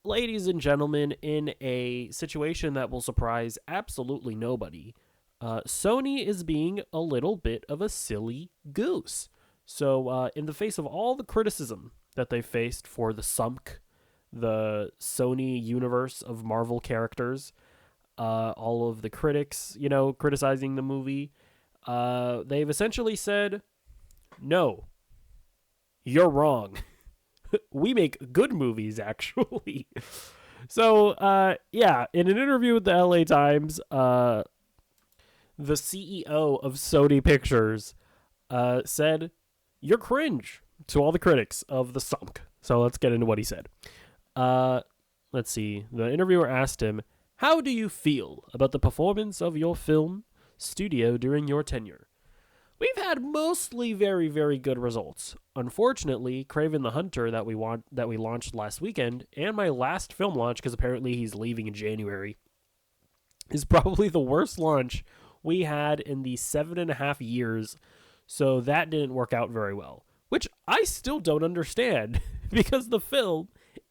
Ladies and gentlemen, in a situation that will surprise absolutely nobody, Sony is being a little bit of a silly goose. So, in the face of all the criticism that they faced for the Sumk, the Sony universe of Marvel characters, all of the critics, criticizing the movie, they've essentially said, no, you're wrong. We make good movies, actually. So, yeah, in an interview with the LA Times, the CEO of Sony Pictures said, "You're cringe," to all the critics of The Sunk. So let's get into what he said. Uh, let's see. The interviewer asked him, "How do you feel about the performance of your film studio during your tenure?" We've had mostly very, very good results. Unfortunately, Kraven the Hunter that we launched last weekend, and my last film launch, because apparently he's leaving in January, is probably the worst launch we had in the 7.5 years. So that didn't work out very well, which I still don't understand because the film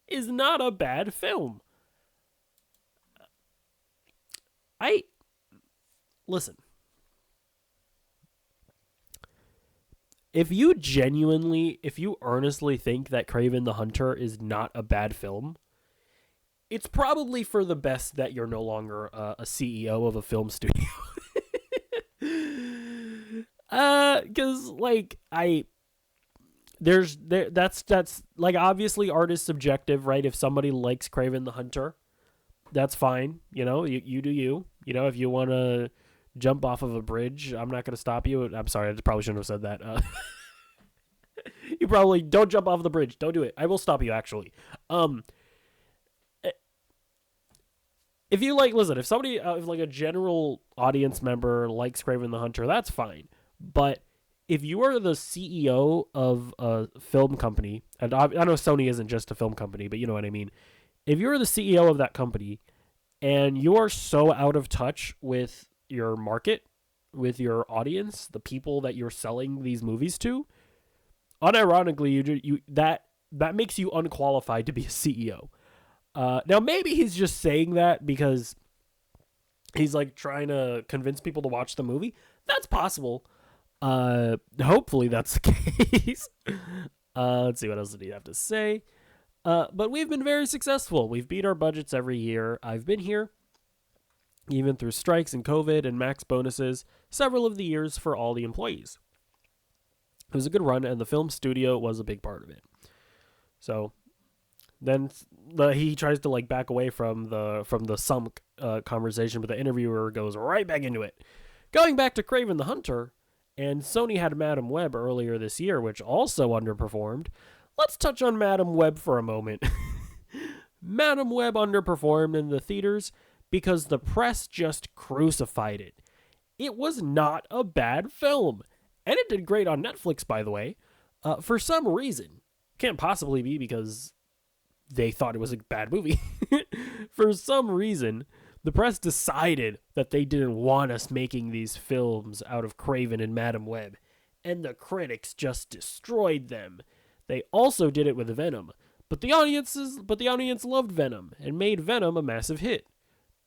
is not a bad film. I listen. If you earnestly think that Kraven the Hunter is not a bad film, it's probably for the best that you're no longer a CEO of a film studio. Because that's like obviously art is subjective, right? If somebody likes Kraven the Hunter, that's fine. You do you. If you want to jump off of a bridge, I'm not going to stop you. I'm sorry, I probably shouldn't have said that. You probably don't jump off the bridge. Don't do it. I will stop you, actually. If you listen, if somebody, if like a general audience member likes Kraven the Hunter, that's fine. But if you are the CEO of a film company, and I know Sony isn't just a film company, but you know what I mean. If you're the CEO of that company and you are so out of touch with your market, with your audience, the people that you're selling these movies to, unironically, that makes you unqualified to be a CEO. Now maybe he's just saying that because he's like trying to convince people to watch the movie. That's possible. Hopefully that's the case. Let's see, what else did he have to say? But we've been very successful. We've beat our budgets every year I've been here, even through strikes and COVID and max bonuses, several of the years for all the employees. It was a good run, and the film studio was a big part of it. So then he tries to back away from the sump conversation, but the interviewer goes right back into it. Going back to Kraven the Hunter, and Sony had Madam Web earlier this year, which also underperformed. Let's touch on Madam Web for a moment. Madam Web underperformed in the theaters because the press just crucified it. It was not a bad film. And it did great on Netflix, by the way. For some reason. Can't possibly be because they thought it was a bad movie. For some reason, the press decided that they didn't want us making these films out of Kraven and Madam Web. And the critics just destroyed them. They also did it with Venom. But the audience loved Venom and made Venom a massive hit.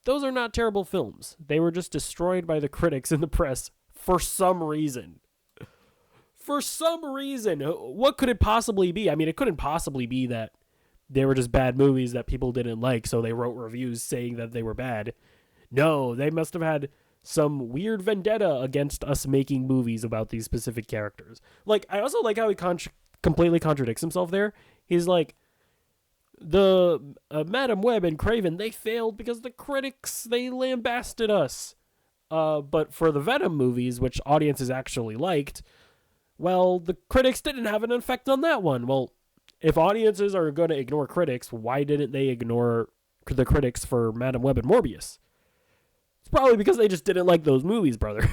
Those are not terrible films. They were just destroyed by the critics and the press for some reason. For some reason. What could it possibly be? I mean, it couldn't possibly be that they were just bad movies that people didn't like, so they wrote reviews saying that they were bad. No, they must have had some weird vendetta against us making movies about these specific characters. I also like how he completely contradicts himself there. He's like, the Madam Web and Kraven, they failed because the critics, they lambasted us. But for the Venom movies, which audiences actually liked, well, the critics didn't have an effect on that one. Well, if audiences are going to ignore critics, why didn't they ignore the critics for Madam Web and Morbius? It's probably because they just didn't like those movies, brother.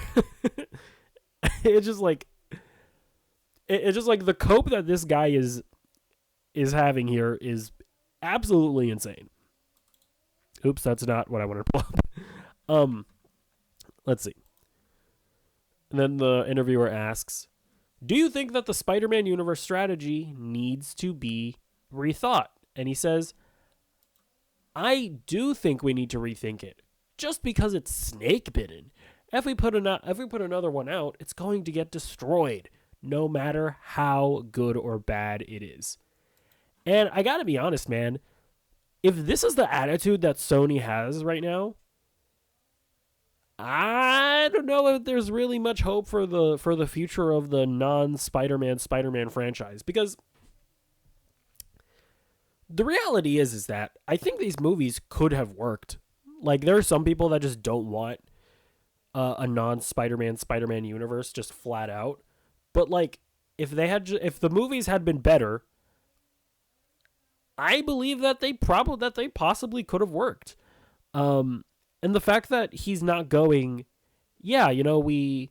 It's just the cope that this guy is having here is absolutely insane. Oops, that's not what I wanted to pull up. Let's see. And then the interviewer asks, "Do you think that the Spider-Man universe strategy needs to be rethought?" And he says, I do think we need to rethink it. Just because it's snake bitten. If we put another one out, it's going to get destroyed, no matter how good or bad it is. And I gotta be honest, man. If this is the attitude that Sony has right now, I don't know if there's really much hope for the future of the non-Spider-Man franchise, because the reality is that I think these movies could have worked. Like, there are some people that just don't want a non-Spider-Man universe just flat out. But like, if the movies had been better, I believe that they possibly could have worked. And the fact that he's not going, yeah, we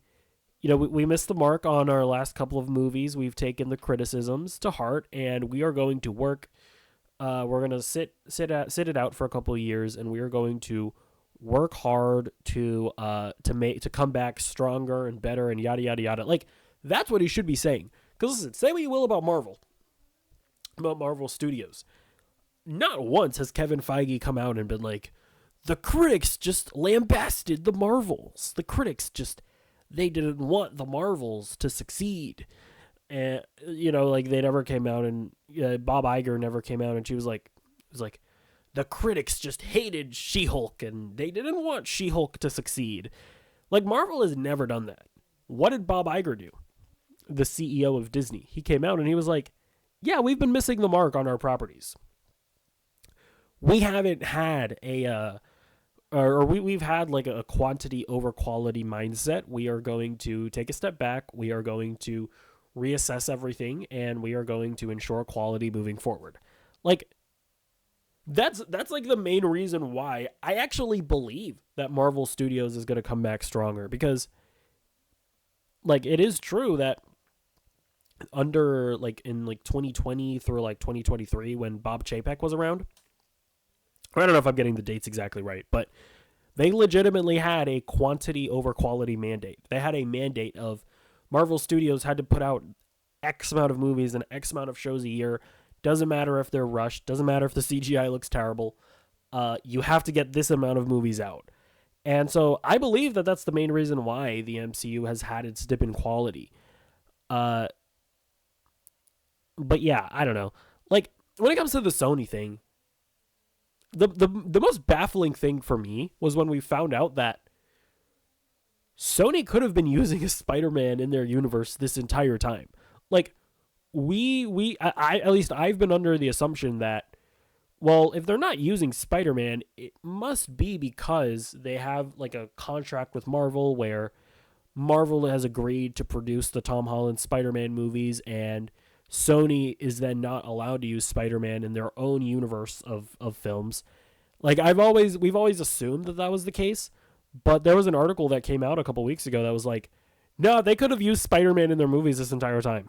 missed the mark on our last couple of movies. We've taken the criticisms to heart, and we are going to work. We're gonna sit it out for a couple of years, and we are going to work hard to come back stronger and better, and yada yada yada. Like, that's what he should be saying. Because listen, say what you will about Marvel Studios. Not once has Kevin Feige come out and been like, the critics just lambasted the Marvels. The critics they didn't want the Marvels to succeed. And, like, they never came out, and Bob Iger never came out, and it was like, the critics just hated She-Hulk, and they didn't want She-Hulk to succeed. Like, Marvel has never done that. What did Bob Iger do? The CEO of Disney. He came out and he was like, yeah, we've been missing the mark on our properties. We haven't had we've had like a quantity over quality mindset. We are going to take a step back. We are going to reassess everything, and we are going to ensure quality moving forward. Like, that's like the main reason why I actually believe that Marvel Studios is going to come back stronger, because like, it is true that under like in like 2020 through like 2023, when Bob Chapek was around, I don't know if I'm getting the dates exactly right, but they legitimately had a quantity over quality mandate. They had a mandate of Marvel Studios had to put out X amount of movies and X amount of shows a year. Doesn't matter if they're rushed. Doesn't matter if the CGI looks terrible. You have to get this amount of movies out. And so I believe that that's the main reason why the MCU has had its dip in quality. But yeah, I don't know. Like, when it comes to the Sony thing, the most baffling thing for me was when we found out that Sony could have been using a Spider-Man in their universe this entire time. Like, I at least I've been under the assumption that, well, if they're not using Spider-Man, it must be because they have like a contract with Marvel where Marvel has agreed to produce the Tom Holland Spider-Man movies, and Sony is then not allowed to use Spider-Man in their own universe of films. Like, we've always assumed that was the case, but there was an article that came out a couple weeks ago that was like, no, they could have used Spider-Man in their movies this entire time.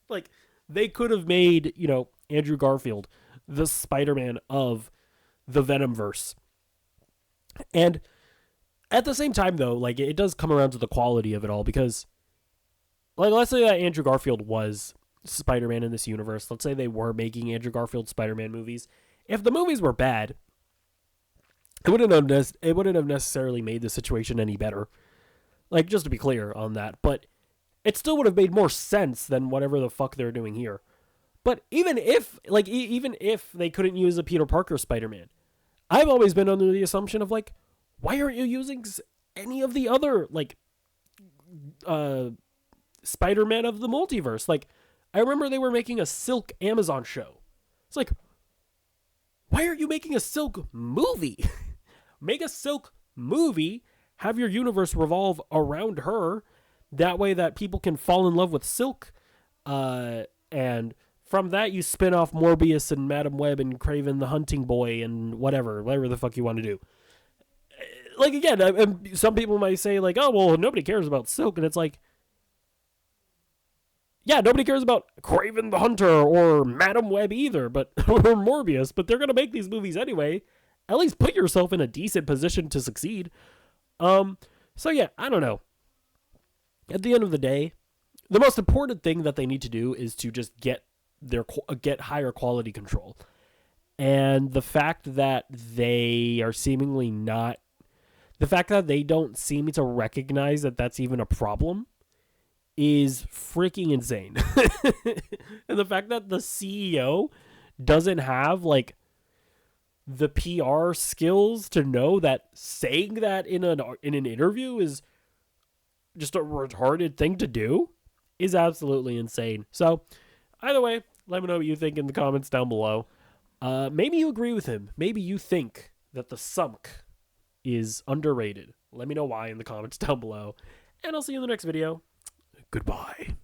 Like, they could have made, Andrew Garfield the Spider-Man of the Venomverse. And at the same time, though, like, it does come around to the quality of it all, because, like, let's say that Andrew Garfield was Spider-Man in this universe. Let's say they were making Andrew Garfield Spider-Man movies. If the movies were bad, it wouldn't have necessarily made the situation any better. Like, just to be clear on that. But it still would have made more sense than whatever the fuck they're doing here. But even if they couldn't use a Peter Parker Spider-Man, I've always been under the assumption of, like, why aren't you using any of the other, like, Spider-Man of the multiverse? Like, I remember they were making a Silk Amazon show. It's like, why aren't you making a Silk movie? Make a Silk movie, have your universe revolve around her, that way that people can fall in love with Silk, and from that you spin off Morbius and Madam Web and Kraven the Hunting Boy and whatever the fuck you want to do. Like, again, some people might say, like, oh, well, nobody cares about Silk, and it's like, yeah, nobody cares about Kraven the Hunter or Madam Web either, or Morbius, but they're going to make these movies anyway. At least put yourself in a decent position to succeed. So yeah, I don't know. At the end of the day, the most important thing that they need to do is to just get higher quality control. And the fact that they are seemingly not, the fact that they don't seem to recognize that that's even a problem is freaking insane. And the fact that the CEO doesn't have like the PR skills to know that saying that in an interview is just a retarded thing to do is absolutely insane. So, either way, let me know what you think in the comments down below. Maybe you agree with him. Maybe you think that the sumk is underrated. Let me know why in the comments down below. And I'll see you in the next video. Goodbye.